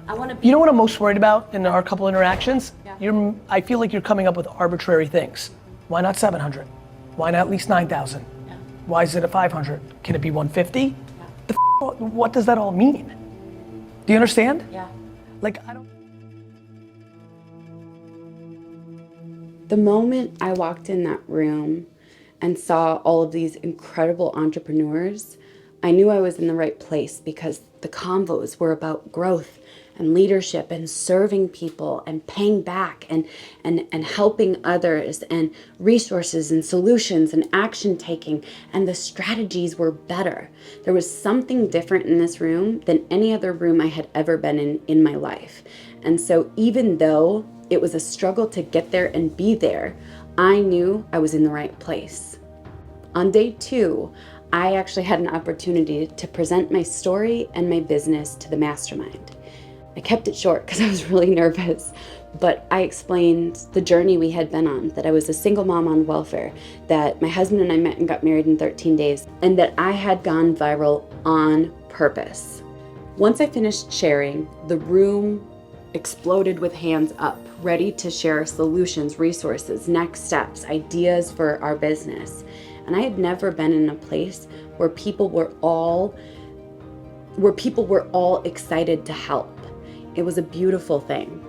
I want to be. You know what I'm most worried about in our couple interactions? Yeah. I feel like you're coming up with arbitrary things. Why not 700? Why not at least 9,000? Yeah. Why is it at 500? Can it be 150? Yeah. What does that all mean? Do you understand? Yeah. Like, I don't. The moment I walked in that room and saw all of these incredible entrepreneurs, I knew I was in the right place because the convos were about growth and leadership and serving people and paying back and helping others and resources and solutions and action taking, and the strategies were better. There was something different in this room than any other room I had ever been in my life. And so even though it was a struggle to get there and be there, I knew I was in the right place. On day 2, I actually had an opportunity to present my story and my business to the Mastermind. I kept it short because I was really nervous, but I explained the journey we had been on, that I was a single mom on welfare, that my husband and I met and got married in 13 days, and that I had gone viral on purpose. Once I finished sharing, the room exploded with hands up, ready to share solutions, resources, next steps, ideas for our business. And I had never been in a place where people were all excited to help. It was a beautiful thing.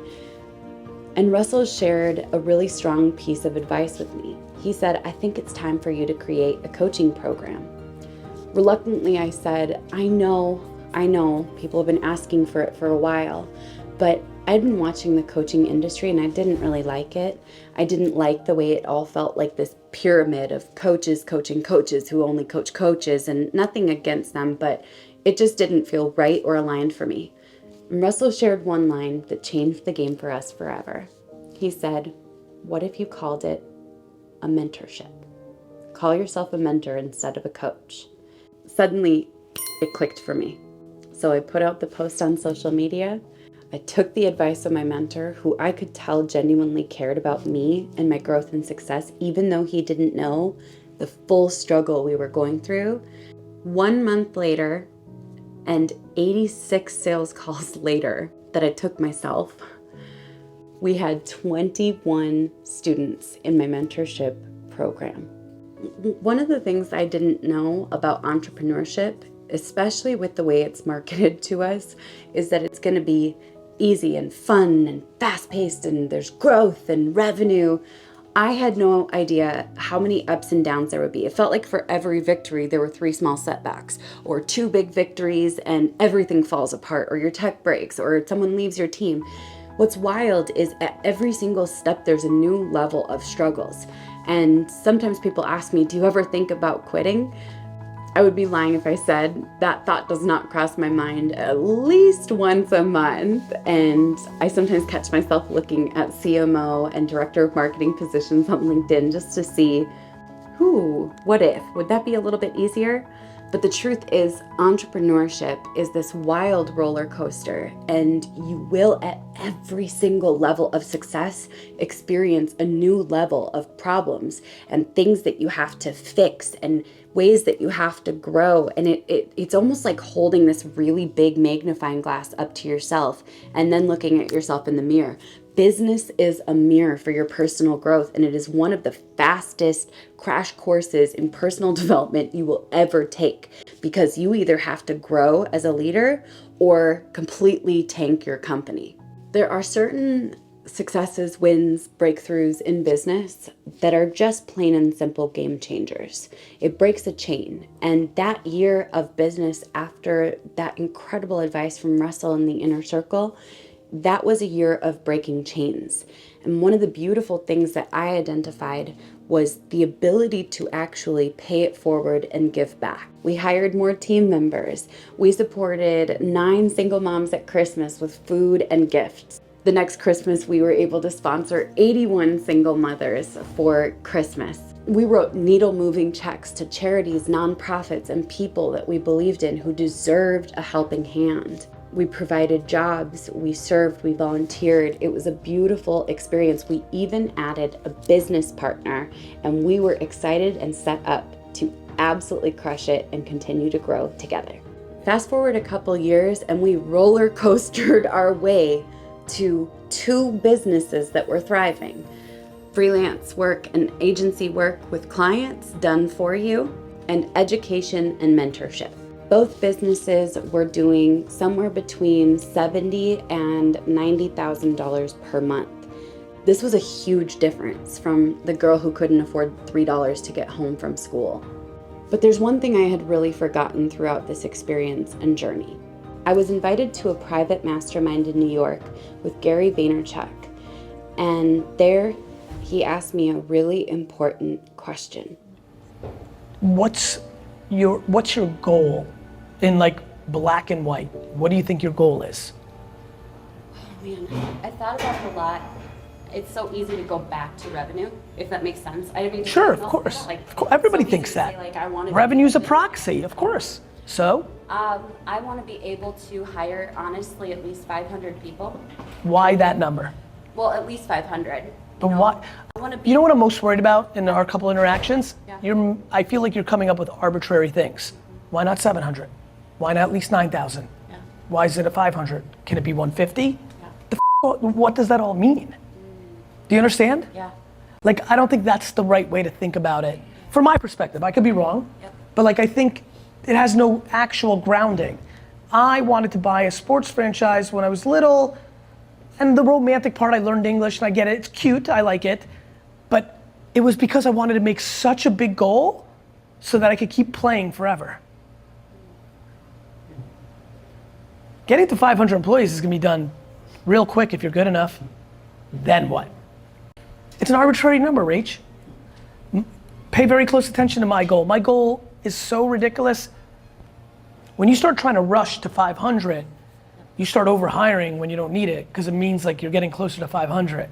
And Russell shared a really strong piece of advice with me. He said, I think it's time for you to create a coaching program. Reluctantly, I said, I know, people have been asking for it for a while, but I'd been watching the coaching industry and I didn't really like it. I didn't like the way it all felt like this pyramid of coaches coaching coaches who only coach coaches, and nothing against them, but it just didn't feel right or aligned for me. And Russell shared one line that changed the game for us forever. He said, what if you called it a mentorship? Call yourself a mentor instead of a coach. Suddenly, it clicked for me. So I put out the post on social media. I took the advice of my mentor, who I could tell genuinely cared about me and my growth and success, even though he didn't know the full struggle we were going through. 1 month later, and 86 sales calls later that I took myself, we had 21 students in my mentorship program. One of the things I didn't know about entrepreneurship, especially with the way it's marketed to us, is that it's going to be easy and fun and fast-paced and there's growth and revenue. I had no idea how many ups and downs there would be. It felt like for every victory, there were 3 small setbacks, or 2 big victories and everything falls apart, or your tech breaks, or someone leaves your team. What's wild is at every single step, there's a new level of struggles. And sometimes people ask me, do you ever think about quitting? I would be lying if I said that thought does not cross my mind at least once a month. And I sometimes catch myself looking at CMO and director of marketing positions on LinkedIn just to see what if? Would that be a little bit easier? But the truth is, entrepreneurship is this wild roller coaster, and you will at every single level of success experience a new level of problems and things that you have to fix and ways that you have to grow. And it's almost like holding this really big magnifying glass up to yourself and then looking at yourself in the mirror. Business is a mirror for your personal growth, and it is one of the fastest crash courses in personal development you will ever take, because you either have to grow as a leader or completely tank your company. There are certain successes, wins, breakthroughs in business that are just plain and simple game changers. It breaks a chain. And that year of business, after that incredible advice from Russell in the inner circle, that was a year of breaking chains. And one of the beautiful things that I identified was the ability to actually pay it forward and give back. We hired more team members. We supported 9 single moms at Christmas with food and gifts. The next Christmas, we were able to sponsor 81 single mothers for Christmas. We wrote needle-moving checks to charities, nonprofits, and people that we believed in who deserved a helping hand. We provided jobs, we served, we volunteered. It was a beautiful experience. We even added a business partner, and we were excited and set up to absolutely crush it and continue to grow together. Fast forward a couple years and we roller coastered our way to 2 businesses that were thriving. Freelance work and agency work with clients done for you, and education and mentorship. Both businesses were doing somewhere between $70,000 and $90,000 per month. This was a huge difference from the girl who couldn't afford $3 to get home from school. But there's one thing I had really forgotten throughout this experience and journey. I was invited to a private mastermind in New York with Gary Vaynerchuk, and there he asked me a really important question. What's your goal in like black and white? What do you think your goal is? Oh man, I thought about it a lot. It's so easy to go back to revenue, if that makes sense. I mean, sure, of course. Everybody thinks that. Revenue's a proxy, of course. So? I want to be able to hire, honestly, at least 500 people. Why that number? Well, at least 500. But why? You know what I'm most worried about in our couple interactions? Yeah. I feel like you're coming up with arbitrary things. Why not 700? Why not at least 9,000? Yeah. Why is it a 500? Can it be 150? Yeah. What does that all mean? Do you understand? Yeah. Like, I don't think that's the right way to think about it. From my perspective, I could be wrong, but like I think it has no actual grounding. I wanted to buy a sports franchise when I was little, and the romantic part, I learned English and I get it, it's cute, I like it, but it was because I wanted to make such a big goal so that I could keep playing forever. Getting to 500 employees is gonna be done real quick if you're good enough. Then what? It's an arbitrary number, Rach. Pay very close attention to my goal. My goal is so ridiculous. When you start trying to rush to 500, you start over hiring when you don't need it, because it means like you're getting closer to 500.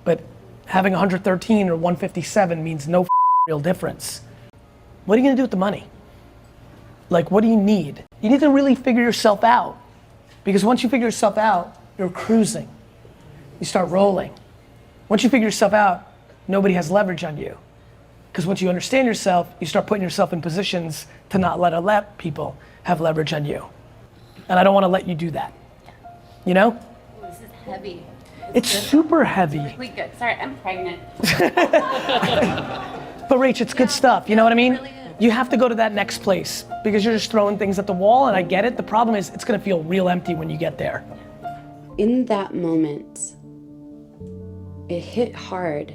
But having 113 or 157 means no real difference. What are you gonna do with the money? Like, what do you need? You need to really figure yourself out, because once you figure yourself out, you're cruising. You start rolling. Once you figure yourself out, nobody has leverage on you. Because once you understand yourself, you start putting yourself in positions to not let people have leverage on you. And I don't want to let you do that. You know? Ooh, this is heavy. It's super heavy. It's really good. Sorry, I'm pregnant. But Rach, it's good stuff, you know what I mean? Really you have to go to that next place, because you're just throwing things at the wall, and I get it. The problem is it's gonna feel real empty when you get there. In that moment, it hit hard,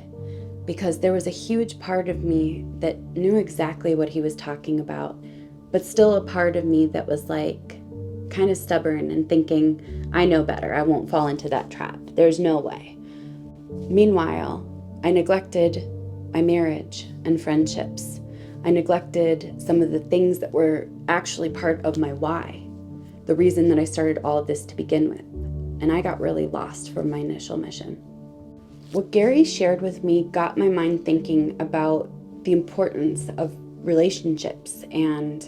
because there was a huge part of me that knew exactly what he was talking about, but still a part of me that was like kind of stubborn and thinking, I know better, I won't fall into that trap. There's no way. Meanwhile, I neglected my marriage and friendships. I neglected some of the things that were actually part of my why, the reason that I started all of this to begin with. And I got really lost from my initial mission. What Gary shared with me got my mind thinking about the importance of relationships and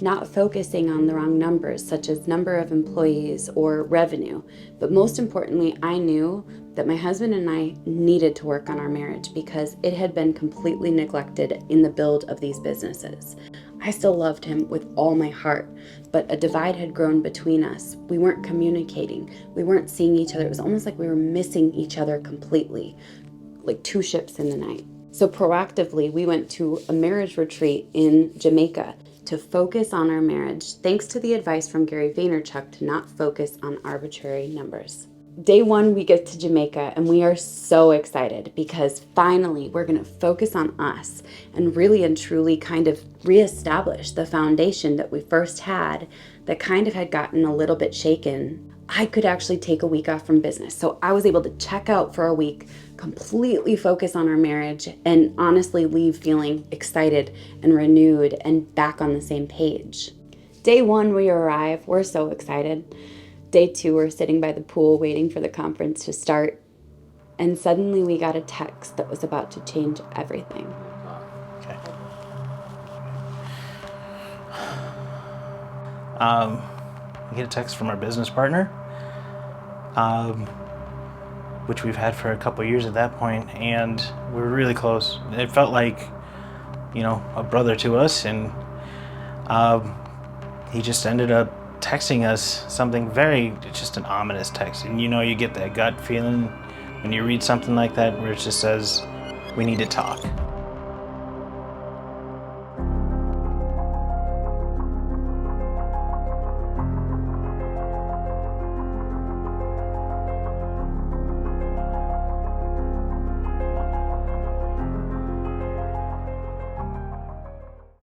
not focusing on the wrong numbers, such as number of employees or revenue. But most importantly, I knew that my husband and I needed to work on our marriage, because it had been completely neglected in the build of these businesses. I still loved him with all my heart, but a divide had grown between us. We weren't communicating. We weren't seeing each other. It was almost like we were missing each other completely, like 2 ships in the night. So proactively, we went to a marriage retreat in Jamaica to focus on our marriage, thanks to the advice from Gary Vaynerchuk to not focus on arbitrary numbers. Day 1, we get to Jamaica, and we are so excited, because finally we're gonna focus on us and really and truly kind of reestablish the foundation that we first had that kind of had gotten a little bit shaken. I could actually take a week off from business. So I was able to check out for a week, completely focus on our marriage, and honestly leave feeling excited and renewed and back on the same page. Day 1, we arrive, we're so excited. Day 2, we're sitting by the pool waiting for the conference to start, and suddenly we got a text that was about to change everything. Okay. We get a text from our business partner, which we've had for a couple years at that point, and we were really close. It felt like, you know, a brother to us, and he just ended up texting us something just an ominous text. And you get that gut feeling when you read something like that where it just says, we need to talk.